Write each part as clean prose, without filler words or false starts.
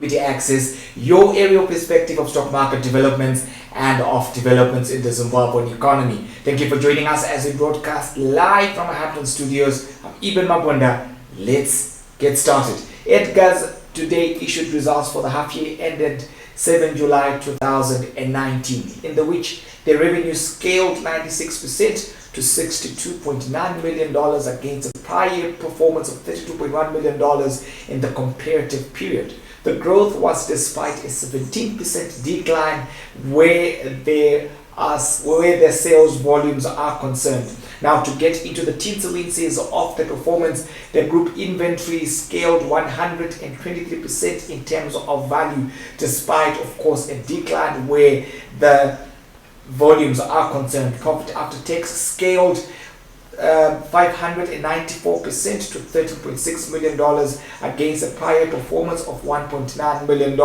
EquityAxis, your aerial perspective of stock market developments and of developments in the Zimbabwean economy. Thank you for joining us as we broadcast live from our Hampton studios. I'm Eben Mabunda. Let's get started. Edgars today issued results for the half year ended 7 July 2019, in the which the revenue scaled 96% to $62.9 million against a prior year performance of $32.1 million in the comparative period. The growth was despite a 17% decline where their sales volumes are concerned. Now, to get into the tinsellinces of the performance, the group inventory scaled 123% in terms of value, despite, of course, a decline where the volumes are concerned. Profit after tax scaled 594% to $13.6 million against a prior performance of $1.9 million.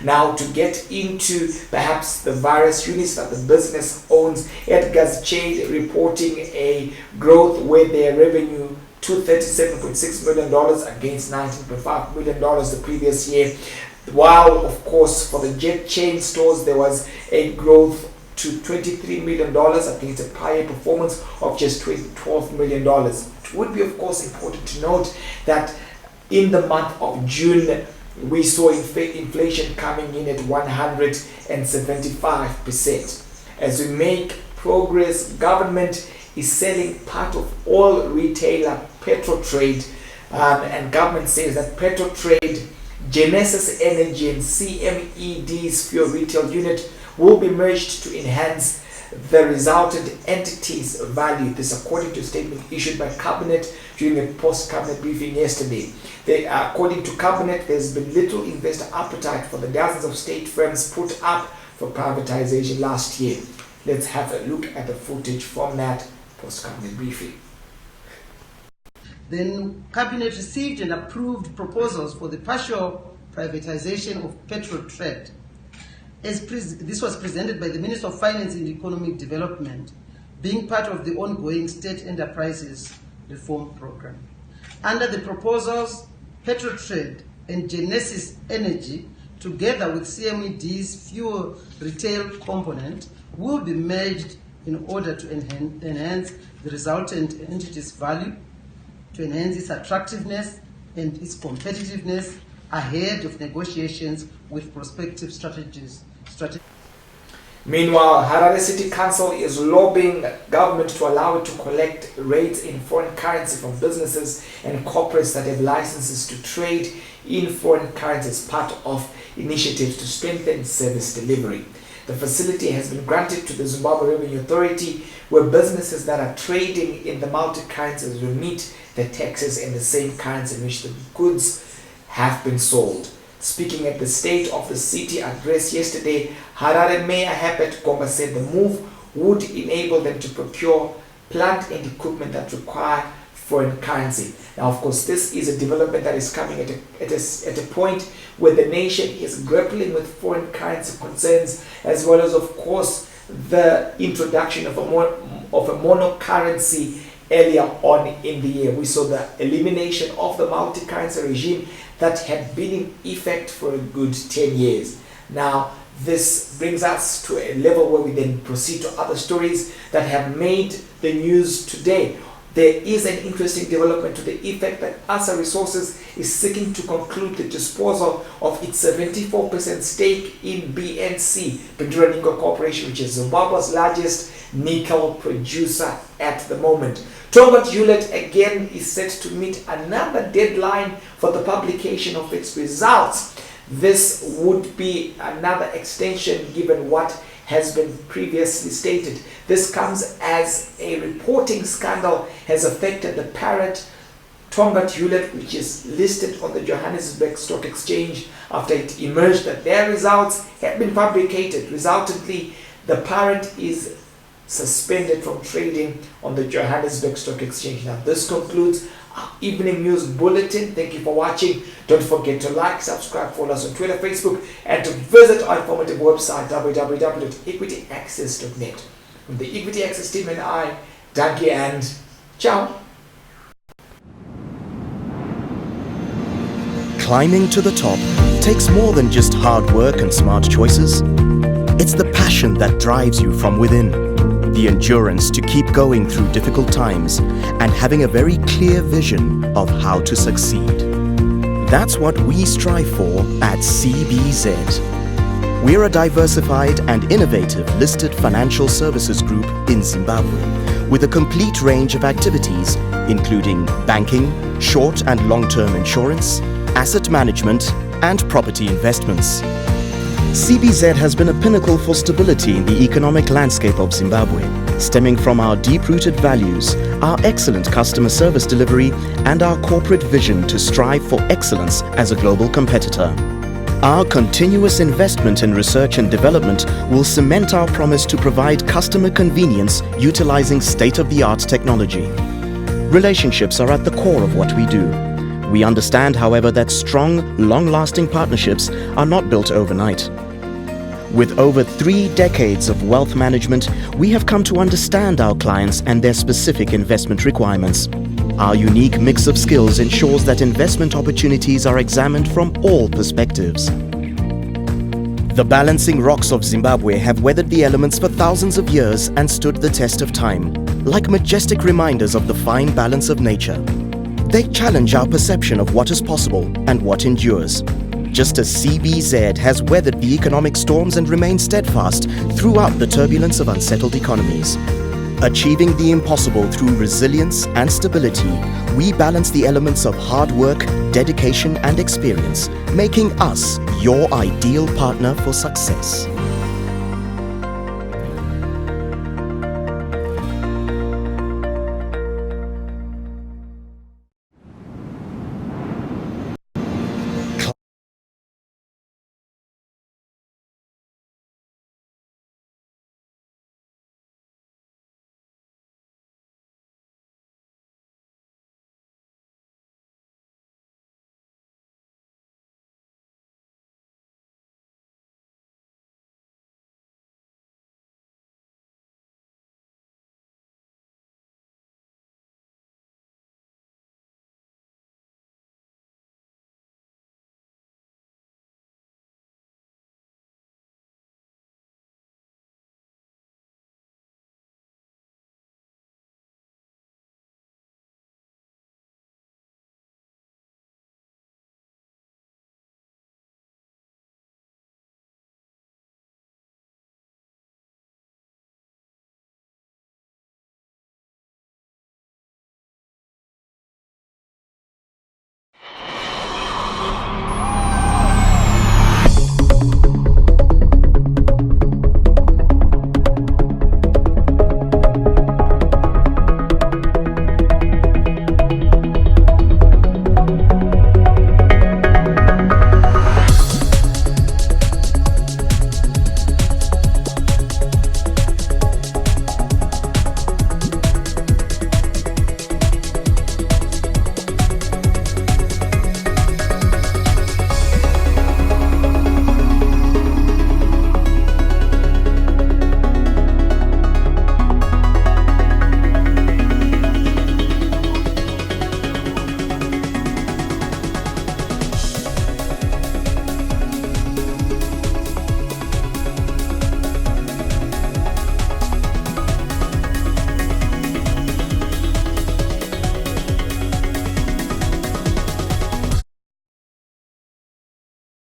Now, to get into perhaps the various units that the business owns, Edgars Trade reporting a growth where their revenue to $37.6 million against $19.5 million the previous year, while of course for the Jet chain stores there was a growth to $23 million against a prior performance of just $12 million. It would be, of course, important to note that in the month of June, we saw inflation coming in at 175%. As we make progress, government is selling part of all retailer PETROTRADE, and government says that PETROTRADE, Genesis Energy and CMED's fuel retail unit will be merged to enhance the resultant entity's value. This according to a statement issued by Cabinet during a post-Cabinet briefing yesterday. According to Cabinet, there's been little investor appetite for the dozens of state firms put up for privatization last year. Let's have a look at the footage from that post-Cabinet briefing. Then Cabinet received and approved proposals for the partial privatization of PETROTRADE. This was presented by the Minister of Finance and Economic Development, being part of the ongoing state enterprises reform program. Under the proposals, PETROTRADE and Genesis Energy, together with CMED's fuel retail component, will be merged in order to enhance the resultant entity's value, to enhance its attractiveness and its competitiveness ahead of negotiations with prospective strategies. Meanwhile, Harare City Council is lobbying government to allow it to collect rates in foreign currency from businesses and corporates that have licenses to trade in foreign currency as part of initiatives to strengthen service delivery. The facility has been granted to the Zimbabwe Revenue Authority, where businesses that are trading in the multi-currencies remit the taxes in the same currency in which the goods have been sold. Speaking at the State of the City address yesterday, Harare Mayor Herbert Gomba said the move would enable them to procure plant and equipment that require foreign currency. Now, of course, this is a development that is coming at a point where the nation is grappling with foreign currency concerns, as well as, of course, the introduction of a monocurrency earlier on in the year. We saw the elimination of the multi-currency regime that had been in effect for a good 10 years. Now, this brings us to a level where we then proceed to other stories that have made the news today. There is an interesting development to the effect that ASA Resources is seeking to conclude the disposal of its 74% stake in BNC, Bendera Nickel Corporation, which is Zimbabwe's largest nickel producer at the moment. Tongaat Hulett again is set to meet another deadline for the publication of its results. This would be another extension given what has been previously stated. This comes as a reporting scandal has affected the parent Tongaat Hulett, which is listed on the Johannesburg Stock Exchange, after it emerged that their results had been fabricated. Resultantly, the parent is suspended from trading on the Johannesburg Stock Exchange. Now, this concludes our evening news bulletin. Thank you for watching. Don't forget to like, subscribe, follow us on Twitter, Facebook, and to visit our informative website www.EquityAxis.net. From the EquityAxis team and I, Danke and ciao. climbing to the top takes more than just hard work and smart choices. It's the passion that drives you from within, the endurance to keep going through difficult times, and having a very clear vision of how to succeed. That's what we strive for at CBZ. We're a diversified and innovative listed financial services group in Zimbabwe with a complete range of activities including banking, short and long-term insurance, asset management, and property investments. CBZ has been a pinnacle for stability in the economic landscape of Zimbabwe, stemming from our deep-rooted values, our excellent customer service delivery, and our corporate vision to strive for excellence as a global competitor. Our continuous investment in research and development will cement our promise to provide customer convenience utilizing state-of-the-art technology. Relationships are at the core of what we do. We understand, however, that strong, long-lasting partnerships are not built overnight. With over 3 decades of wealth management, we have come to understand our clients and their specific investment requirements. Our unique mix of skills ensures that investment opportunities are examined from all perspectives. The balancing rocks of Zimbabwe have weathered the elements for thousands of years and stood the test of time, like majestic reminders of the fine balance of nature. They challenge our perception of what is possible and what endures. Just as CBZ has weathered the economic storms and remained steadfast throughout the turbulence of unsettled economies. Achieving the impossible through resilience and stability, we balance the elements of hard work, dedication, and experience, making us your ideal partner for success.